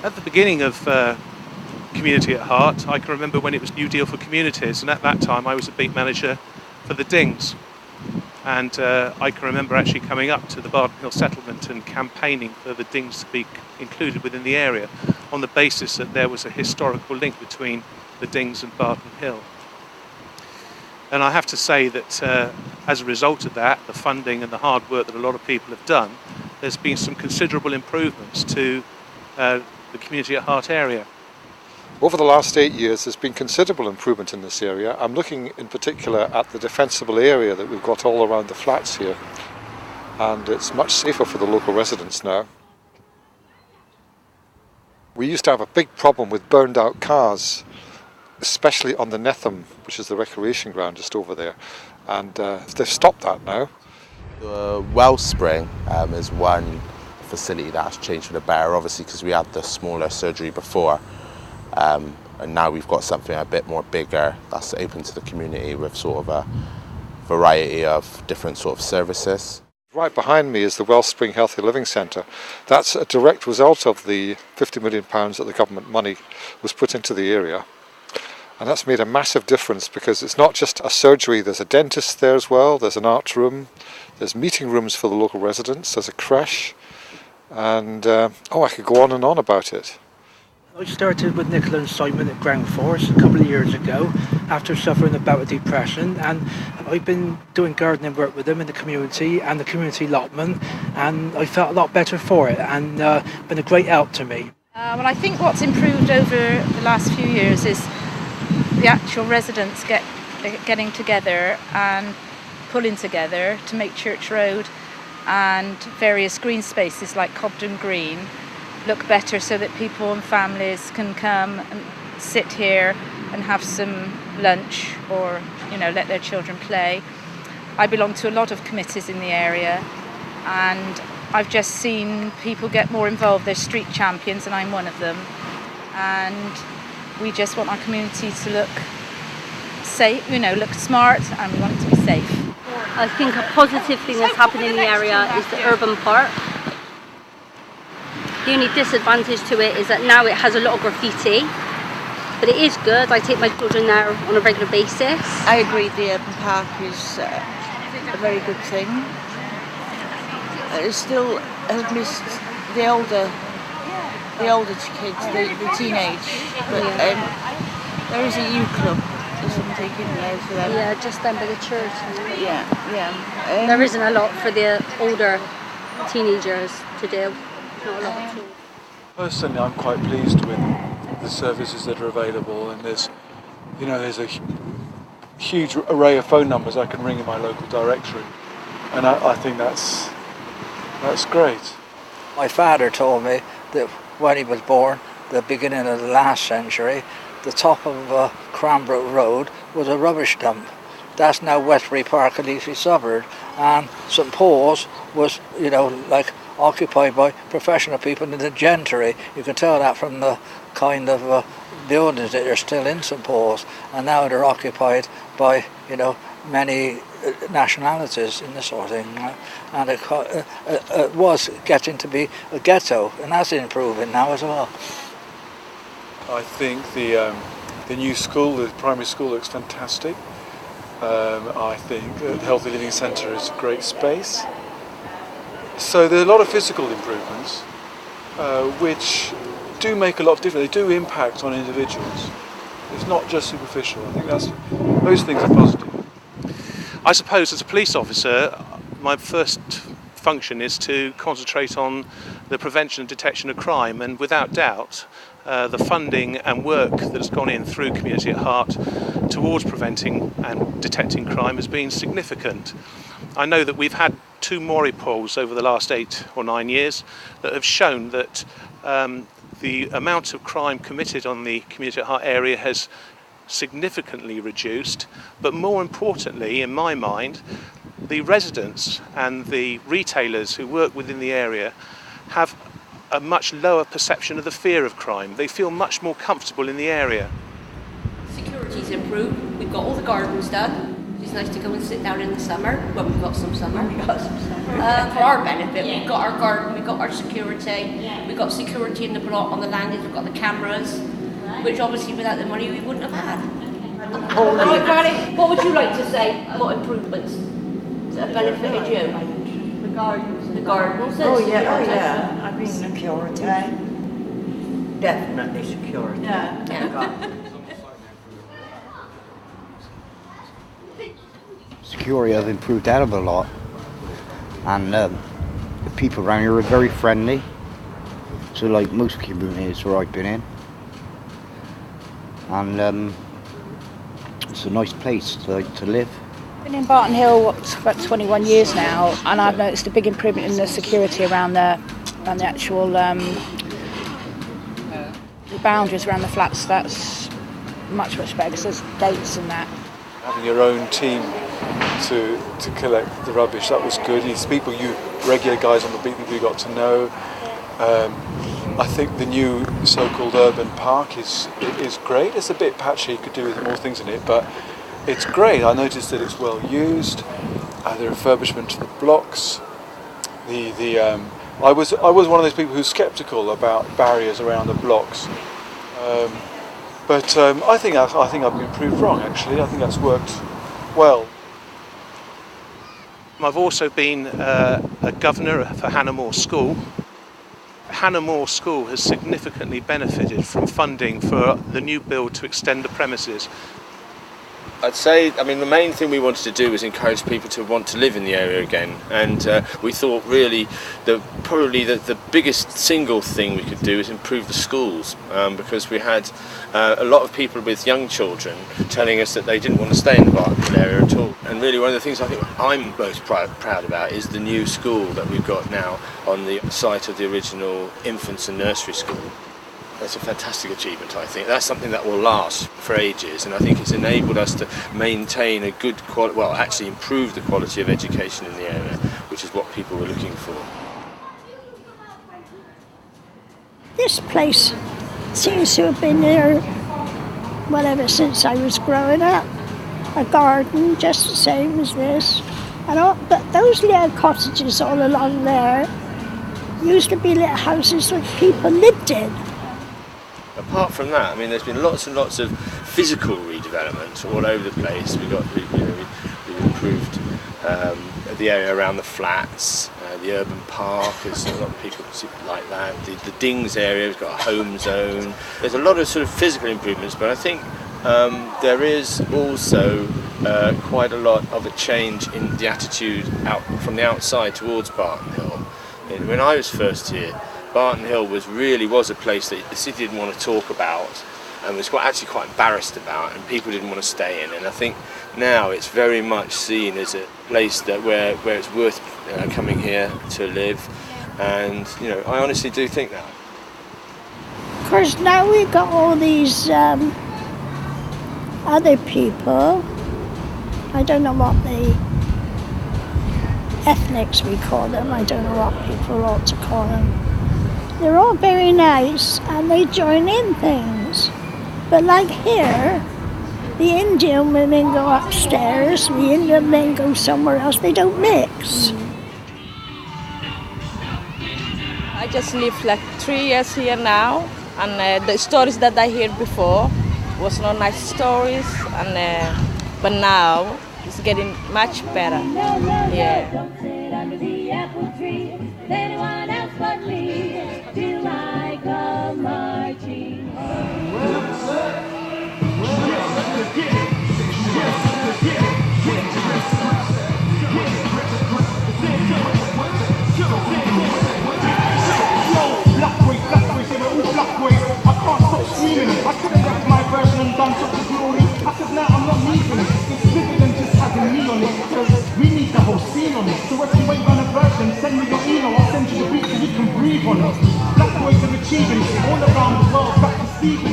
At the beginning of Community at Heart, I can remember when it was New Deal for Communities, and at that time I was a beat manager for the Dings. And I can remember actually coming up to the Barton Hill settlement and campaigning for the Dings to be included within the area on the basis that there was a historical link between the Dings and Barton Hill. And I have to say that as a result of that, the funding and the hard work that a lot of people have done, there's been some considerable improvements to the Community at Heart area. Over the last 8 years there's been considerable improvement in this area. I'm looking in particular at the defensible area that we've got all around the flats here, and it's much safer for the local residents now. We used to have a big problem with burned out cars, especially on the Netham, which is the recreation ground just over there, and they've stopped that now. The Wellspring is one facility that has changed for the better, obviously because we had the smaller surgery before. And now we've got something a bit more bigger that's open to the community with sort of a variety of different sort of services. Right behind me is the Wellspring Healthy Living Centre. That's a direct result of the £50 million that the government money was put into the area. And that's made a massive difference because it's not just a surgery, there's a dentist there as well, there's an art room, there's meeting rooms for the local residents, there's a creche, and I could go on and on about it. I started with Nicola and Simon at Ground Force a couple of years ago after suffering a bout of depression, and I've been doing gardening work with them in the community and the community allotment, and I felt a lot better for it, and been a great help to me. Well, I think what's improved over the last few years is the actual residents getting together and pulling together to make Church Road and various green spaces like Cobden Green look better, so that people and families can come and sit here and have some lunch, or let their children play. I belong to a lot of committees in the area, and I've just seen people get more involved. There's street champions, and I'm one of them, and we just want our community to look safe, look smart, and we want it to be safe. I think a positive thing that's happened in the area is the urban park. The only disadvantage to it is that now it has a lot of graffiti, but it is good. I take my children there on a regular basis. I agree, the urban park is a very good thing. It still has missed the older kids, the teenage, but there is a youth club or something in there for them. Yeah, just down by the church. Yeah. There isn't a lot for the older teenagers to do. Not a lot at all. Personally, I'm quite pleased with the services that are available, and there's a huge array of phone numbers I can ring in my local directory, and I think that's great. My father told me that when he was born, the beginning of the last century, the top of Cranbrook Road was a rubbish dump. That's now Westbury Park, a leafy suburb, and St Paul's was, occupied by professional people in the gentry. You can tell that from the kind of buildings that are still in St Paul's, and now they're occupied by many nationalities in this sort of thing, and it was getting to be a ghetto, and that's improving now as well. I think the new school, the primary school, looks fantastic. I think the Healthy Living Centre is a great space. So there are a lot of physical improvements which do make a lot of difference. They do impact on individuals. It's not just superficial. I think those things are positive. I suppose as a police officer, my first function is to concentrate on the prevention and detection of crime, and without doubt the funding and work that has gone in through Community at Heart towards preventing and detecting crime has been significant. I know that we've had 2 Mori polls over the last 8 or 9 years that have shown that the amount of crime committed on the Community at Heart area has significantly reduced, but more importantly, in my mind, the residents and the retailers who work within the area have a much lower perception of the fear of crime. They feel much more comfortable in the area. Security's improved. We've got all the gardens done. It's nice to go and sit down in the summer, when we've got some summer. For our benefit, we've got our garden, we've got our security, we've got security in the block on the landings, we've got the cameras, which obviously without the money we wouldn't have had. Right, Granny, what would you like to say? What improvements that have benefited you? The gardens. The gardens. Oh yeah. I mean security. Definitely security. Yeah. Security has improved out of a lot, and the people around here are very friendly. So like most communities where I've been in, and it's a nice place to live. Been in Barton Hill about 21 years now, and I've noticed a big improvement in the security around the actual the boundaries around the flats. That's much better because there's gates and that. Having your own team to collect the rubbish, that was good. These people, regular guys on the beat that we got to know. I think the new so-called urban park is great. It's a bit patchy, you could do with more things in it, but it's great. I noticed that it's well used. The refurbishment to the blocks. I was one of those people who's sceptical about barriers around the blocks, but I think I've been proved wrong. Actually, I think that's worked well. I've also been a governor for Hannah More School. Hannah More School has significantly benefited from funding for the new build to extend the premises. I'd say, the main thing we wanted to do was encourage people to want to live in the area again, and we thought really probably the biggest single thing we could do is improve the schools, because we had a lot of people with young children telling us that they didn't want to stay in the Barton Hill area at all. And really one of the things I think I'm most proud about is the new school that we've got now on the site of the original infants and nursery school. That's a fantastic achievement, I think. That's something that will last for ages, and I think it's enabled us to maintain a good quality, well, actually improve the quality of education in the area, which is what people were looking for. This place seems to have been there, ever since I was growing up. A garden just the same as this. But those little cottages all along there used to be little houses that people lived in. Apart from that, there's been lots and lots of physical redevelopment all over the place. We've improved the area around the flats, the urban park, as a lot of people like that. The Dings area has got a home zone. There's a lot of sort of physical improvements, but I think there is also quite a lot of a change in the attitude out from the outside towards Barton Hill. When I was first here, Barton Hill was a place that the city didn't want to talk about and was actually quite embarrassed about, and people didn't want to stay in. And I think now it's very much seen as a place where it's worth coming here to live, and I honestly do think that. Of course, now we've got all these other people. I don't know what the ethnics we call them. I don't know what people ought to call them. They're all very nice and they join in things. But like here, the Indian women go upstairs, the Indian men go somewhere else. They don't mix. I just lived like 3 years here now, and the stories that I heard before was not nice stories, but now it's getting much better. Yeah. I could have left my version and done such a glory. I said, now I'm not leaving it. It's bigger than just having me on it. Cause we need the whole scene on it. So if you ain't run a version, send me your email. I'll send you the beat so you can breathe on it. Black boys are achieving all around the world. Back to Stephen.